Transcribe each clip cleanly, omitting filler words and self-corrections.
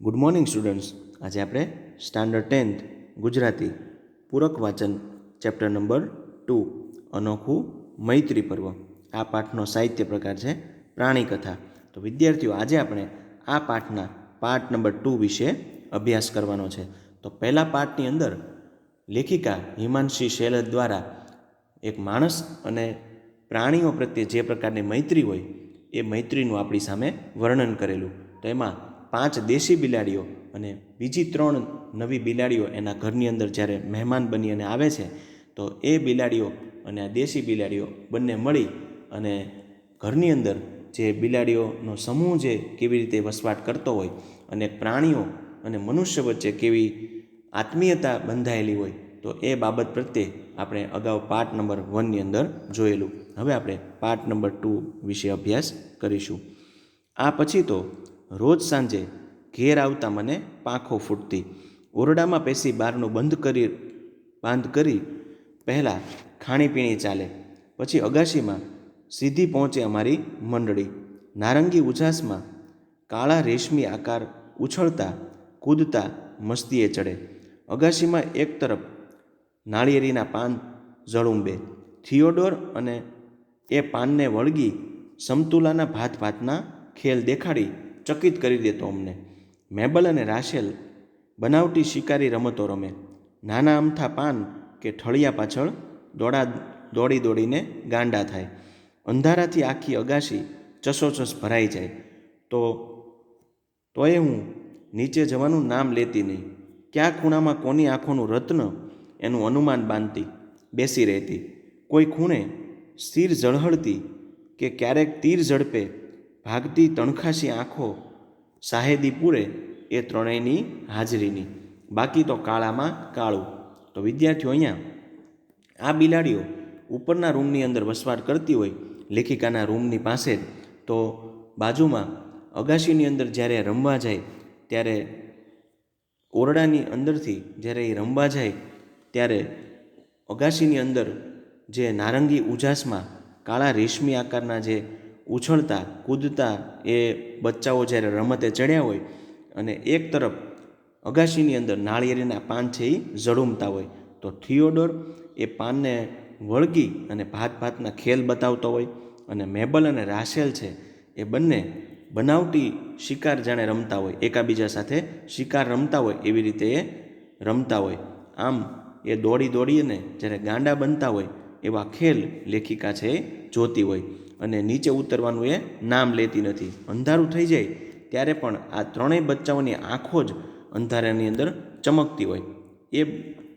Good morning students. આજે આપણે standard 10th Gujarati પૂરક વાચન ચેપ્ટર નંબર 2 અનોખું મૈત્રી પર્વ, આ પાઠનો સાહિત્ય પ્રકાર છે પ્રાણી કથા. તો વિદ્યાર્થીઓ, આજે આપણે આ પાઠના પાઠ નંબર 2 વિશે અભ્યાસ કરવાનો છે. તો પહેલા પાઠની અંદર લેખિકા હિમાંશી શેલર દ્વારા એક માણસ અને પ્રાણીઓ પ્રત્યે જે પ્રકારની મૈત્રી હોય એ મૈત્રીનું આપણી સામે વર્ણન કરેલું. તો એમાં 5 દેશી બિલાડીઓ અને બીજી 3 નવી બિલાડીઓ એના ઘરની અંદર જ્યારે મહેમાન બની અને આવે છે, તો એ બિલાડીઓ અને આ દેશી બિલાડીઓ બંને મળી અને ઘરની અંદર જે બિલાડીઓનો સમૂહ જે કેવી રીતે વસવાટ કરતો હોય અને પ્રાણીઓ અને મનુષ્ય વચ્ચે કેવી આત્મીયતા બંધાયેલી હોય, તો એ બાબત પ્રત્યે આપણે અગાઉ પાઠ નંબર 1ની અંદર જોયેલું. હવે આપણે પાઠ નંબર 2 વિશે અભ્યાસ કરીશું. આ પછી તો રોજ સાંજે ઘેર આવતા મને પાંખો ફૂટતી. ઓરડામાં પેસી બારનું બંધ કરી પહેલાં ખાણીપીણી ચાલે, પછી અગાશીમાં સીધી પહોંચે અમારી મંડળી. નારંગી ઉજાસમાં કાળા રેશમી આકાર ઉછળતા કૂદતા મસ્તીએ ચડે. અગાશીમાં એક તરફ નાળિયેરીના પાન ઝળુંબે. થિયોડોર અને એ પાનને વળગી સમતુલાના ભાતના ખેલ દેખાડી ચકિત કરી દેતો અમને. મેબલ અને રાશેલ બનાવટી શિકારી રમતો રમે. નાના અમથા પાન કે ઠળિયા પાછળ દોડીને ગાંડા થાય. અંધારાથી આખી અગાશી ચસોચસ ભરાઈ જાય. તોય હું નીચે જવાનું નામ લેતી નહીં. કયા ખૂણામાં કોની આંખોનું રત્ન એનું અનુમાન બાંધતી બેસી રહેતી. કોઈ ખૂણે સ્થિર ઝળહળતી કે ક્યારેક તીર ઝડપે ભાગતી તણખાશી આંખો શાહેદી પૂરે એ ત્રણેયની હાજરીની. બાકી તો કાળામાં કાળું. તો વિદ્યાર્થીઓ, અહીંયા આ બિલાડીઓ ઉપરના રૂમની અંદર વસવાટ કરતી હોય, લેખિકાના રૂમની પાસે. તો બાજુમાં અગાશીની અંદર જ્યારે રમવા જાય ત્યારે ઓરડાની અંદરથી જ્યારે એ રમવા જાય ત્યારે અગાશીની અંદર જે નારંગી ઉજાસમાં કાળા રેશમી આકારના જે ઉછળતા કૂદતા એ બચ્ચાઓ જ્યારે રમતે ચડ્યા હોય અને એક તરફ અગાશીની અંદર નાળિયેરીના પાન છે એ ઝળુંબતા હોય, તો થિયોડોર એ પાનને વળગી અને ભાતના ખેલ બતાવતો હોય અને મેબલ અને રાશેલ છે એ બંને બનાવટી શિકાર જાણે રમતા હોય, એકાબીજા સાથે શિકાર રમતા હોય એવી રીતે એ રમતા હોય. આમ એ દોડીને જ્યારે ગાંડા બનતા હોય એવા ખેલ લેખિકા છે એ જોતી હોય અને નીચે ઉતરવાનું એ નામ લેતી નથી. અંધારું થઈ જાય ત્યારે પણ આ ત્રણેય બચ્ચાઓની આંખો જ અંધારાની અંદર ચમકતી હોય. એ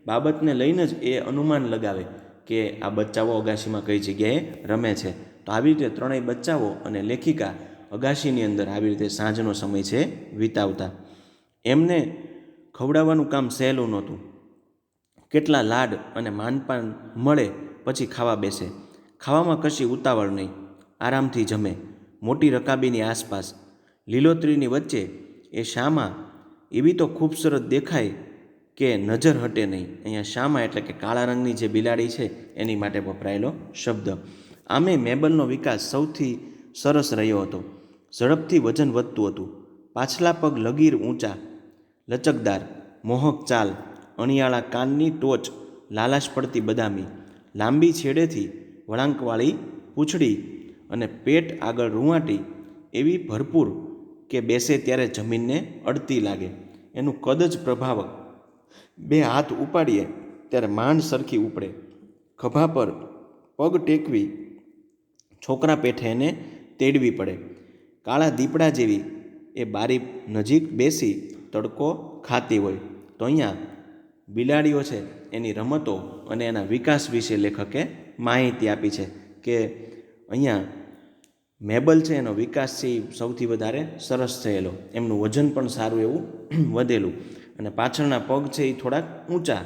બાબતને લઈને જ એ અનુમાન લગાવે કે આ બચ્ચાઓ અગાશીમાં કઈ જગ્યાએ રમે છે. તો આવી રીતે ત્રણેય બચ્ચાઓ અને લેખિકા અગાશીની અંદર આવી રીતે સાંજનો સમય છે વિતાવતા. એમને ખવડાવવાનું કામ સહેલું નહોતું. કેટલા લાડ અને માનપાન મળે પછી ખાવા બેસે. ખાવામાં કશી ઉતાવળ નહીં, આરામથી જમે. મોટી રકાબીની આસપાસ લીલોતરીની વચ્ચે એ શામાં એવી તો ખૂબસૂરત દેખાય કે નજર હટે નહીં. અહીંયા શામાં એટલે કે કાળા રંગની જે બિલાડી છે એની માટે વપરાયેલો શબ્દ. આમે મેબલનો વિકાસ સૌથી સરસ રહ્યો હતો. ઝડપથી વજન વધતું હતું. પાછલા પગ લગીર ઊંચા, લચકદાર, મોહક ચાલ, અણિયાળા કાનની ટોચ લાલાશ પડતી બદામી, લાંબી છેડેથી વળાંકવાળી પૂંછડી અને પેટ આગળ રૂંવાટી એવી ભરપૂર કે બેસે ત્યારે જમીનને અડતી લાગે. એનું કદ જ પ્રભાવક. 2 હાથ ઉપાડીએ ત્યારે માંડ સરખી ઉપડે. ખભા પર પગ ટેકવી છોકરા પેઠે એને તેડવી પડે. કાળા દીપડા જેવી એ બારી નજીક બેસી તડકો ખાતી હોય. તો અહીંયા બિલાડીઓ છે એની રમતો અને એના વિકાસ વિશે લેખકે માહિતી આપી છે કે અહીંયા મેબલ છે એનો વિકાસ છે એ સૌથી વધારે સરસ થયેલો. એમનું વજન પણ સારું એવું વધેલું અને પાછળના પગ છે એ થોડાક ઊંચા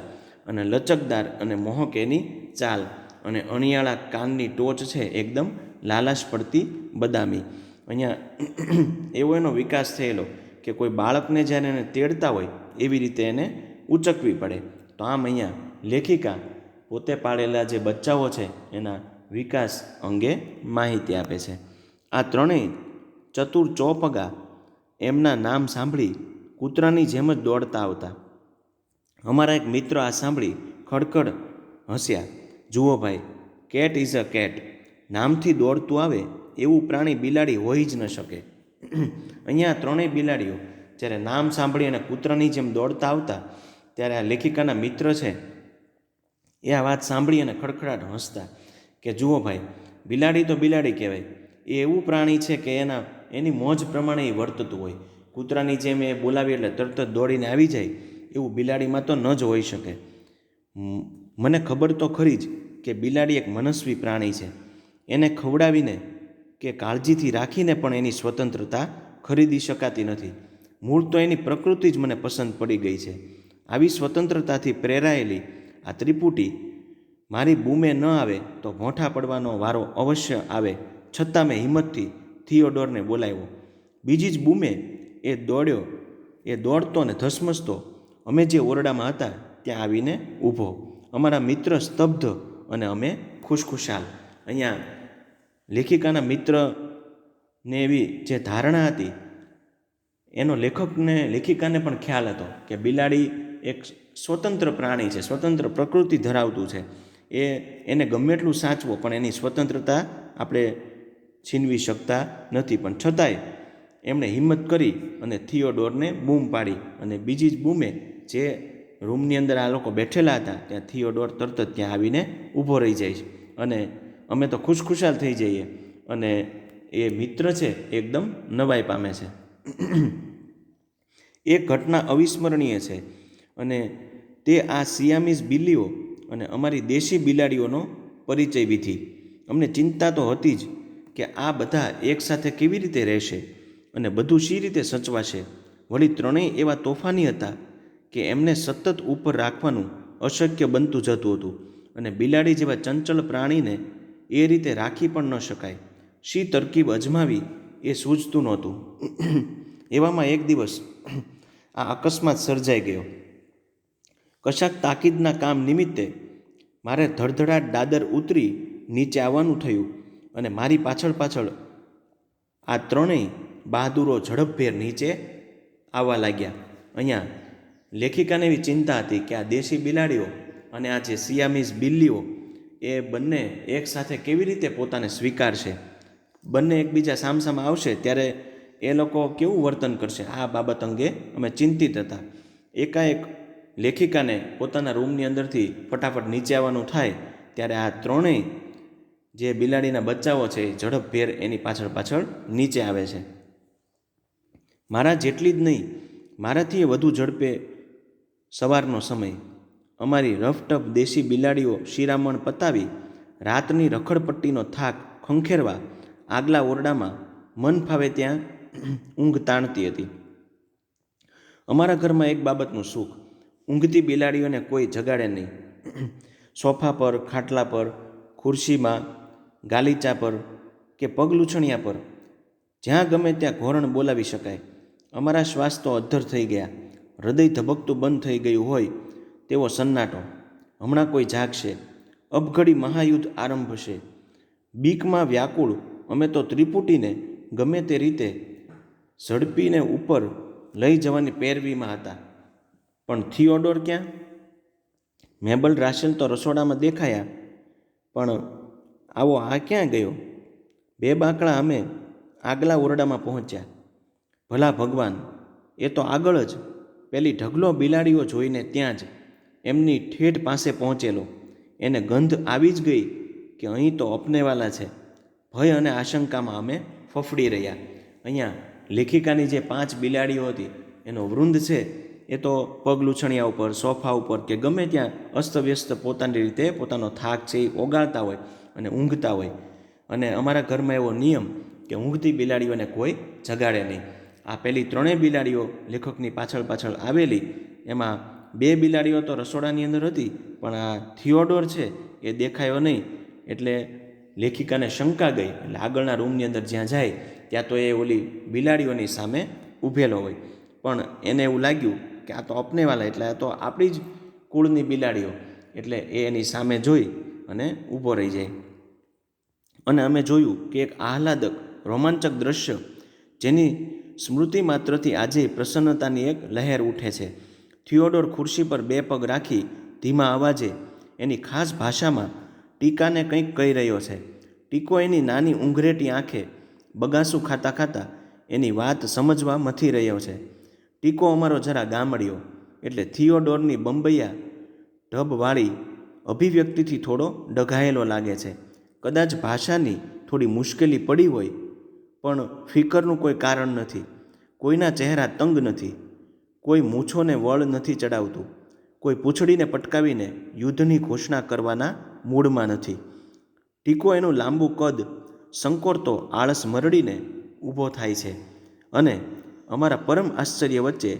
અને લચકદાર અને મોહક એની ચાલ અને અણિયાળા કાનની ટોચ છે એકદમ લાલાશ પડતી બદામી. અહીંયા એવો એનો વિકાસ થયેલો કે કોઈ બાળકને જ્યારે એને તેડતા હોય એવી રીતે એને ઉચકવી પડે. તો આમ અહીંયા લેખિકા પોતે પાળેલા જે બચ્ચાઓ છે એના વિકાસ અંગે માહિતી આપે છે. આ ત્રણેય ચતુર ચોપગા એમના નામ સાંભળી કૂતરાની જેમ જ દોડતા આવતા. અમારા એક મિત્ર આ સાંભળી ખડખડ હસ્યા. જુઓ ભાઈ, કેટ ઇઝ અ કેટ. નામથી દોડતું આવે એવું પ્રાણી બિલાડી હોઈ જ ન શકે. અહીંયા ત્રણેય બિલાડીઓ જ્યારે નામ સાંભળી અને કૂતરાની જેમ દોડતા આવતા, ત્યારે આ લેખિકાના મિત્ર છે એ આ વાત સાંભળી અને ખડખડાટ હસતા કે જુઓ ભાઈ, બિલાડી તો બિલાડી કહેવાય. એ એવું પ્રાણી છે કે એની મોજ પ્રમાણે એ વર્તતું હોય. કૂતરાની જેમ એ બોલાવી એટલે તરત જ દોડીને આવી જાય, એવું બિલાડીમાં તો ન જ હોઈ શકે. મને ખબર તો ખરી જ કે બિલાડી એક મનસ્વી પ્રાણી છે. એને ખવડાવીને કે કાળજીથી રાખીને પણ એની સ્વતંત્રતા ખરીદી શકાતી નથી. મૂળ તો એની પ્રકૃતિ જ મને પસંદ પડી ગઈ છે. આવી સ્વતંત્રતાથી પ્રેરાયેલી આ ત્રિપુટી મારી બૂમે ન આવે તો ભોંઠા પડવાનો વારો અવશ્ય આવે, છતાં મેં હિંમતથી થિયોડોરને બોલાવ્યો. બીજી જ બૂમે એ દોડતો ને ધસમસતો અમે જે ઓરડામાં હતા ત્યાં આવીને ઊભો. અમારા મિત્ર સ્તબ્ધ અને અમે ખુશખુશાલ. અહીંયા લેખિકાના મિત્રને એવી જે ધારણા હતી એનો લેખિકાને પણ ખ્યાલ હતો કે બિલાડી એક સ્વતંત્ર પ્રાણી છે, સ્વતંત્ર પ્રકૃતિ ધરાવતું છે. એને ગમે એટલું સાચવો પણ એની સ્વતંત્રતા આપણે છીનવી શકતા નથી. પણ છતાંય એમણે હિંમત કરી અને થિયોડોરને બૂમ પાડી, અને બીજી જ બૂમે જે રૂમની અંદર આ લોકો બેઠેલા હતા ત્યાં થિયોડોર તરત જ ત્યાં આવીને ઊભો રહી જાય છે. અને અમે તો ખુશખુશાલ થઈ જઈએ અને એ મિત્ર છે એકદમ નવાઈ પામે છે. એ ઘટના અવિસ્મરણીય છે અને તે આ સિયામીઝ બિલ્લીઓ અને અમારી દેશી બિલાડીઓનો પરિચય વિધિ. અમને ચિંતા તો હતી જ કે આ બધા એકસાથે કેવી રીતે રહેશે અને બધું શી રીતે સચવાશે. વળી ત્રણેય એવા તોફાની હતા કે એમને સતત ઉપર રાખવાનું અશક્ય બનતું જતું હતું, અને બિલાડી જેવા ચંચળ પ્રાણીને એ રીતે રાખી પણ ન શકાય. શી તરકીબ અજમાવી એ સૂઝતું નહોતું. એવામાં એક દિવસ આ અકસ્માત સર્જાઈ ગયો. કશાક તાકીદના કામ નિમિત્તે મારે ધડધડાટ દાદર ઉતરી નીચે આવવાનું થયું, અને મારી પાછળ પાછળ આ ત્રણેય બહાદુરો ઝડપભેર નીચે આવવા લાગ્યા. અહીંયા લેખિકાને એવી ચિંતા હતી કે આ દેશી બિલાડીઓ અને આ જે સિયામીઝ બિલ્લીઓ એ બંને એકસાથે કેવી રીતે પોતાને સ્વીકારશે. બંને એકબીજા સામસામા આવશે ત્યારે એ લોકો કેવું વર્તન કરશે, આ બાબત અંગે અમે ચિંતિત હતા. એકાએક લેખિકાને પોતાના રૂમની અંદરથી ફટાફટ નીચે આવવાનું થાય ત્યારે આ ત્રણેય જે બિલાડીના બચ્ચાઓ છે એ ઝડપભેર એની પાછળ પાછળ નીચે આવે છે. મારા જેટલી જ નહીં, મારાથી વધુ ઝડપે સવારનો સમય. અમારી રફટફ દેશી બિલાડીઓ શિરામણ પતાવી રાતની રખડપટ્ટીનો થાક ખંખેરવા આગલા ઓરડામાં મન ફાવે ત્યાં ઊંઘ તાણતી હતી. અમારા ઘરમાં એક બાબતનું સુખ, ઊંઘતી બિલાડીઓને કોઈ જગાડે નહીં. સોફા પર, ખાટલા પર, ખુરશીમાં, ગાલીચા પર કે પગલૂછણિયા પર, જ્યાં ગમે ત્યાં ઘોરણ બોલાવી શકાય. અમારા શ્વાસ તો અદ્ધર થઈ ગયા. હૃદય ધબકતું બંધ થઈ ગયું હોય તેવો સન્નાટો. હમણાં કોઈ જાગશે, અબઘડી મહાયુદ્ધ આરંભશે. બીકમાં વ્યાકુળ અમે તો ત્રિપુટીને ગમે તે રીતે ઝડપીને ઉપર લઈ જવાની પેરવીમાં હતા. પણ થિયોડોર ક્યાં? મેબલ રાશેલ તો રસોડામાં દેખાયા, પણ આવો આ ક્યાં ગયો? બે બાંકડા અમે આગલા ઓરડામાં પહોંચ્યા. ભલા ભગવાન, એ તો આગળ જ પેલી ઢગલો બિલાડીઓ જોઈને ત્યાં જ એમની ઠેઠ પાસે પહોંચેલો. એને ગંધ આવી જ ગઈ કે અહીં તો અપનેવાલા છે. ભય અને આશંકામાં અમે ફફડી રહ્યા. અહીંયા લેખિકાની જે 5 બિલાડીઓ હતી એનો વૃંદ છે એ તો પગલૂછણિયા ઉપર, સોફા ઉપર કે ગમે ત્યાં અસ્તવ્યસ્ત પોતાની રીતે પોતાનો થાક છે એ ઓગાળતા હોય અને ઊંઘતા હોય. અને અમારા ઘરમાં એવો નિયમ કે ઊંઘતી બિલાડીઓને કોઈ જગાડે નહીં. આ પેલી ત્રણેય બિલાડીઓ લેખકની પાછળ પાછળ આવેલી, એમાં 2 બિલાડીઓ તો રસોડાની અંદર હતી, પણ આ થિયોડોર છે એ દેખાયો નહીં. એટલે લેખિકાને શંકા ગઈ. એટલે આગળના રૂમની અંદર જ્યાં જાય ત્યાં તો એ ઓલી બિલાડીઓની સામે ઊભેલો હોય, પણ એને એવું લાગ્યું કે આ તો અપનેવાલા, એટલે આ તો આપણી જ કુળની બિલાડીઓ. એટલે એ એની સામે જોઈ અને ઊભો રહી જાય. અને અમે જોયું કે એક આહલાદક રોમાંચક દ્રશ્ય જેની સ્મૃતિ માત્રથી આજે પ્રસન્નતાની એક લહેર ઉઠે છે. થિયોડોર ખુરશી પર 2 પગ રાખી ધીમા અવાજે એની ખાસ ભાષામાં ટીકાને કંઈક કહી રહ્યો છે. ટીકો એની નાની ઊંઘરેટી આંખે બગાસું ખાતા ખાતા એની વાત સમજવા મથી રહ્યો છે. ટીકો અમારો જરા ગામડિયો એટલે થિયોડોરની બંબૈયા ઢબવાળી અભિવ્યક્તિથી થોડો ડઘાયેલો લાગે છે. કદાચ ભાષાની થોડી મુશ્કેલી પડી હોય, પણ ફિકરનું કોઈ કારણ નથી. કોઈના ચહેરા તંગ નથી, કોઈ મૂછોને વળ નથી ચડાવતું, કોઈ પૂંછડીને પટકાવીને યુદ્ધની ઘોષણા કરવાના મૂડમાં નથી. ટીકો એનું લાંબુ કદ સંકોરતો આળસ મરડીને ઊભો થાય છે અને અમારા પરમ આશ્ચર્ય વચ્ચે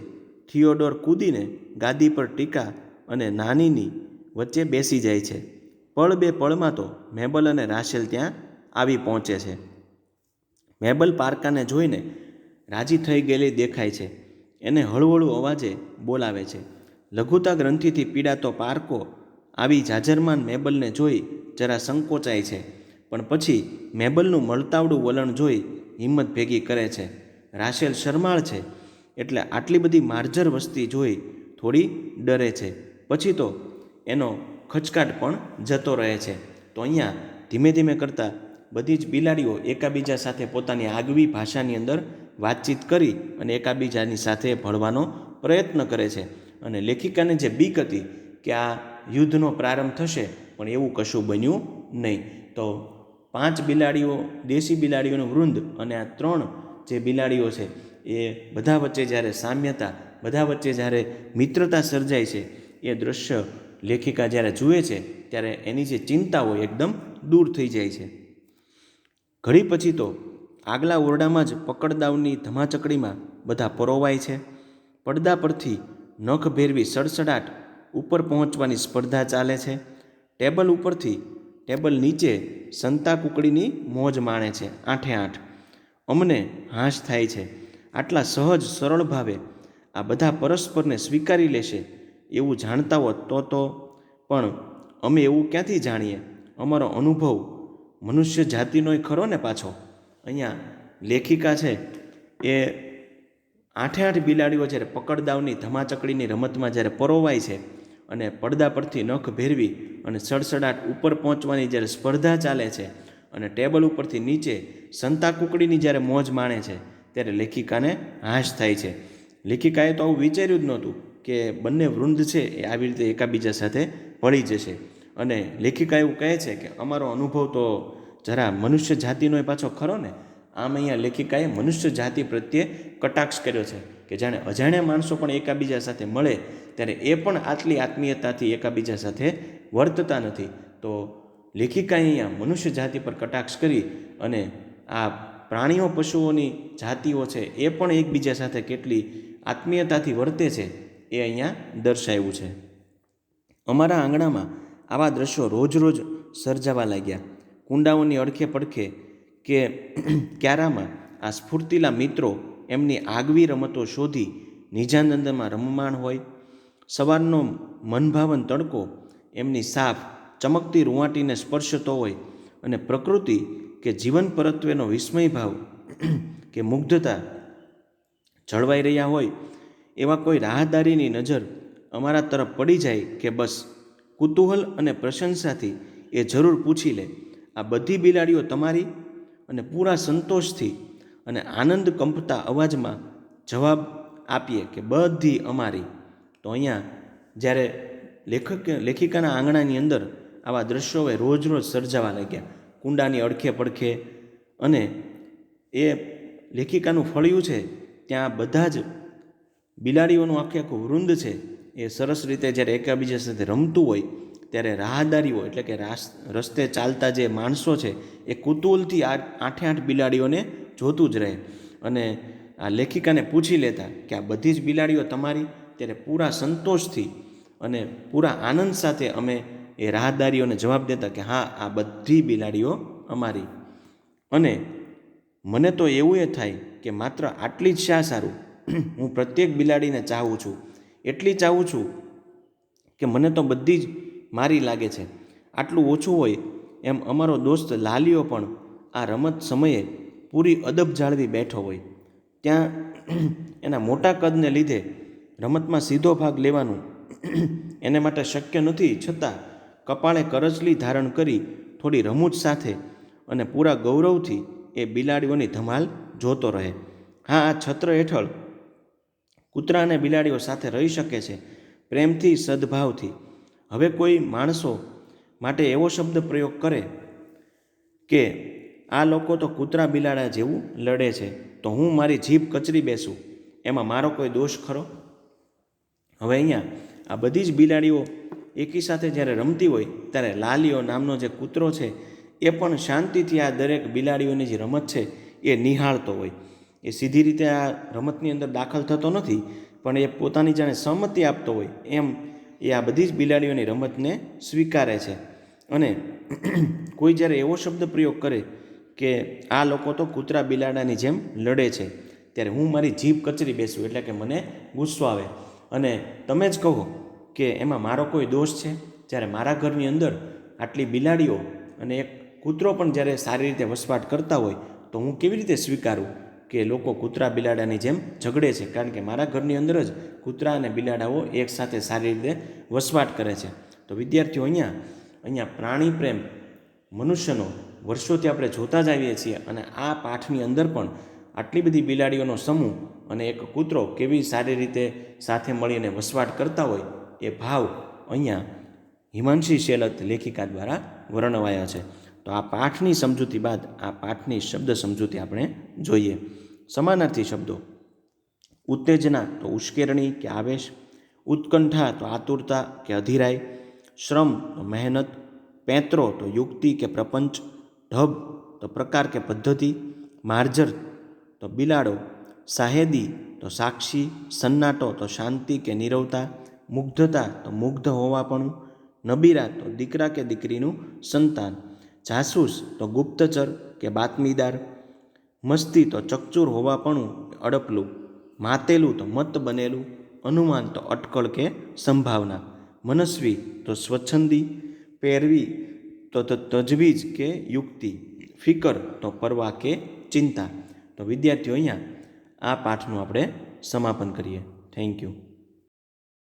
થિયોડોર કૂદીને ગાદી પર ટીકા અને નાનીની વચ્ચે બેસી જાય છે. પળ બે પળમાં તો મેબલ અને રાશેલ ત્યાં આવી પહોંચે છે. મેબલ પારકાને જોઈને રાજી થઈ ગયેલી દેખાય છે. એને હળવળું અવાજે બોલાવે છે. લઘુતા ગ્રંથિથી પીડાતો પારકો આવી જાજરમાન મેબલને જોઈ જરા સંકોચાય છે, પણ પછી મેબલનું મળતાવડું વલણ જોઈ હિંમત ભેગી કરે છે. રાશેલ શરમાળ છે એટલે આટલી બધી માર્જર વસ્તી જોઈ થોડી ડરે છે. પછી તો એનો ખચકાટ પણ જતો રહે છે. તો અહીંયા ધીમે ધીમે કરતાં બધી જ બિલાડીઓ એકાબીજા સાથે પોતાની આગવી ભાષાની અંદર વાતચીત કરી અને એકાબીજાની સાથે ભળવાનો પ્રયત્ન કરે છે. અને લેખિકાને જે બીક હતી કે આ યુદ્ધનો પ્રારંભ થશે, પણ એવું કશું બન્યું નહીં. તો 5 બિલાડીઓ, દેશી બિલાડીઓનું વૃંદ અને આ 3 જે બિલાડીઓ છે એ બધા વચ્ચે જ્યારે સામ્યતા, બધા વચ્ચે જ્યારે મિત્રતા સર્જાય છે, એ દૃશ્ય લેખિકા જ્યારે જુએ છે ત્યારે એની જે ચિંતા હોય એકદમ દૂર થઈ જાય છે. ઘડી પછી તો આગલા ઓરડામાં જ પકડદાવની ધમાચકડીમાં બધા પરોવાય છે. પડદા પરથી નખ ભેરવી સડસડાટ ઉપર પહોંચવાની સ્પર્ધા ચાલે છે. ટેબલ નીચે સંતા કુકડીની મોજ માણે છે 8 અમને હાશ થાય છે. આટલા સહજ સરળ ભાવે આ બધા પરસ્પરને સ્વીકારી લેશે એવું જાણતા હોત તો પણ અમે એવું ક્યાંથી જાણીએ? અમારો અનુભવ મનુષ્ય જાતિનોય ખરો ને પાછો. અહીંયા લેખિકા છે એ 8 બિલાડીઓ જ્યારે પકડદાવની ધમાચકડીની રમતમાં જ્યારે પરોવાય છે અને પડદા પરથી નખ ભેરવી અને સડસડાટ ઉપર પહોંચવાની જ્યારે સ્પર્ધા ચાલે છે અને ટેબલ ઉપરથી નીચે સંતા કુકડીની જ્યારે મોજ માણે છે, ત્યારે લેખિકાને હાશ થાય છે. લેખિકાએ તો આવું વિચાર્યું જ નહોતું કે બંને વૃંદ છે એ આવી રીતે એકાબીજા સાથે ભળી જશે. અને લેખિકા એવું કહે છે કે અમારો અનુભવ તો જરા મનુષ્ય જાતિનો પાછો ખરો ને. આમ અહીંયા લેખિકાએ મનુષ્ય જાતિ પ્રત્યે કટાક્ષ કર્યો છે કે જાણે અજાણ્યા માણસો પણ એકાબીજા સાથે મળે ત્યારે એ પણ આટલી આત્મીયતાથી એકાબીજા સાથે વર્તતા નથી. તો લેખિકાએ અહીંયા મનુષ્ય જાતિ પર કટાક્ષ કરી અને આ પ્રાણીઓ પશુઓની જાતિઓ છે એ પણ એકબીજા સાથે કેટલી આત્મીયતાથી વર્તે છે એ અહીંયા દર્શાવ્યું છે. અમારા આંગણામાં આવા દ્રશ્યો રોજ રોજ સર્જાવા લાગ્યા. કુંડાઓની અડખે પડખે કે ક્યારામાં આ સ્ફૂર્તિલા મિત્રો એમની આગવી રમતો શોધી નિજાનંદમાં રમમાણ હોય. સવારનો મનભાવન તડકો એમની સાફ ચમકતી રૂંવાટીને સ્પર્શતો હોય અને પ્રકૃતિ કે જીવન પરત્વેનો વિસ્મય ભાવ કે મુગ્ધતા જળવાઈ રહ્યા હોય એવા કોઈ રાહદારીની નજર અમારા તરફ પડી જાય કે બસ કુતૂહલ અને પ્રશંસાથી એ જરૂર પૂછી લે, આ બધી બિલાડીઓ તમારી? અને પૂરા સંતોષથી અને આનંદ કંપતા અવાજમાં જવાબ આપીએ કે બધી અમારી. તો અહીંયા જ્યારે લેખિકાના આંગણાની અંદર આવા દ્રશ્યો રોજ રોજ સર્જાવા લાગ્યા, કુંડાની અડખે પડખે, અને એ લેખિકાનું ફળિયું છે ત્યાં બધા જ બિલાડીઓનું આખું વૃંદ છે એ સરસ રીતે જ્યારે એકાબીજા સાથે રમતું હોય ત્યારે રાહદારીઓ એટલે કે રસ્તે ચાલતા જે માણસો છે એ કુતૂહલથી આ 8 બિલાડીઓને જોતું જ રહે અને આ લેખિકાને પૂછી લેતા કે આ બધી જ બિલાડીઓ તમારી? ત્યારે પૂરા સંતોષથી અને પૂરા આનંદ સાથે અમે એ રાહદારીઓને જવાબ દેતા કે હા, આ બધી બિલાડીઓ અમારી. અને મને તો એવું એ થાય કે માત્ર આટલી જ શા સારું, હું પ્રત્યેક બિલાડીને ચાહું છું, એટલી ચાહું છું કે મને તો બધી જ મારી લાગે છે. આટલું ઓછું હોય એમ અમારો દોસ્ત લાલિયો પણ આ રમત સમયે પૂરી અદબ જાળવી બેઠો હોય. ત્યાં એના મોટા કદને લીધે રમતમાં સીધો ભાગ લેવાનું એને માટે શક્ય નથી, છતાં કપાળે કરચલી ધારણ કરી થોડી રમૂજ સાથે અને પૂરા ગૌરવથી એ બિલાડીઓની ધમાલ જોતો રહે. હા, આ છત્ર હેઠળ કૂતરા અને બિલાડીઓ સાથે રહી શકે છે, પ્રેમથી, સદભાવથી. હવે કોઈ માણસો માટે એવો શબ્દ પ્રયોગ કરે કે આ લોકો તો કૂતરા બિલાડા જેવું લડે છે, તો હું મારી જીભ કચરી બેસું, એમાં મારો કોઈ દોષ ખરો? હવે અહીંયા આ બધી જ બિલાડીઓ એકી સાથે જ્યારે રમતી હોય ત્યારે લાલીઓ નામનો જે કૂતરો છે એ પણ શાંતિથી આ દરેક બિલાડીઓની જે રમત છે એ નિહાળતો હોય. એ સીધી રીતે આ રમતની અંદર દાખલ થતો નથી, પણ એ પોતાની જાણે સંમતિ આપતો હોય એમ એ આ બધી જ બિલાડીઓની રમતને સ્વીકારે છે. અને કોઈ જ્યારે એવો શબ્દ પ્રયોગ કરે કે આ લોકો તો કૂતરા બિલાડાની જેમ લડે છે, ત્યારે હું મારી જીભ કચરી બેસું, એટલે કે મને ગુસ્સો આવે અને તમે જ કહો કે એમાં મારો કોઈ દોષ છે? જ્યારે મારા ઘરની અંદર આટલી બિલાડીઓ અને એક કૂતરો પણ જ્યારે સારી રીતે વસવાટ કરતા હોય તો હું કેવી રીતે સ્વીકારું કે લોકો કૂતરા બિલાડાની જેમ ઝઘડે છે? કારણ કે મારા ઘરની અંદર જ કૂતરા અને બિલાડાઓ એકસાથે સારી રીતે વસવાટ કરે છે. તો વિદ્યાર્થીઓ, અહીંયા પ્રાણી પ્રેમ મનુષ્યનો વર્ષોથી આપણે જોતા જ આવીએ છીએ, અને આ પાઠની અંદર પણ આટલી બધી બિલાડીઓનો સમૂહ અને એક કૂતરો કેવી સારી રીતે સાથે મળીને વસવાટ કરતા હોય એ ભાવ અહીંયા હિમાંશી શેલત લેખિકા દ્વારા વર્ણવાયા છે. તો આ પાઠની સમજૂતી બાદ આ પાઠની શબ્દ સમજૂતી આપણે જોઈએ. સમાનાર્થી શબ્દો: ઉત્તેજના તો ઉશ્કેરણી કે આવેશ, ઉત્કંઠા તો આતુરતા કે અધીરાય, શ્રમ તો મહેનત, પેંતરો તો યુક્તિ કે પ્રપંચ, ઢબ તો પ્રકાર કે પદ્ધતિ, માર્જર તો બિલાડો, સાહેદી તો સાક્ષી, સન્નાટો તો શાંતિ કે નીરવતા, મુગ્ધતા તો મુગ્ધ હોવાપણું, નબીરા તો દીકરા કે દીકરીનું સંતાન, જાસૂસ તો ગુપ્તચર કે બાતમીદાર, મસ્તી તો ચકચૂર હોવાપણું અડપલું, માતેલું તો મત બનેલું, અનુમાન તો અટકળ કે સંભાવના, મનસ્વી તો સ્વચ્છંદી, પેરવી તો તજવીજ કે યુક્તિ, ફિકર તો પરવા કે ચિંતા. તો વિદ્યાર્થીઓ, અહીંયા આ પાઠનું આપણે સમાપન કરીએ. Thank you.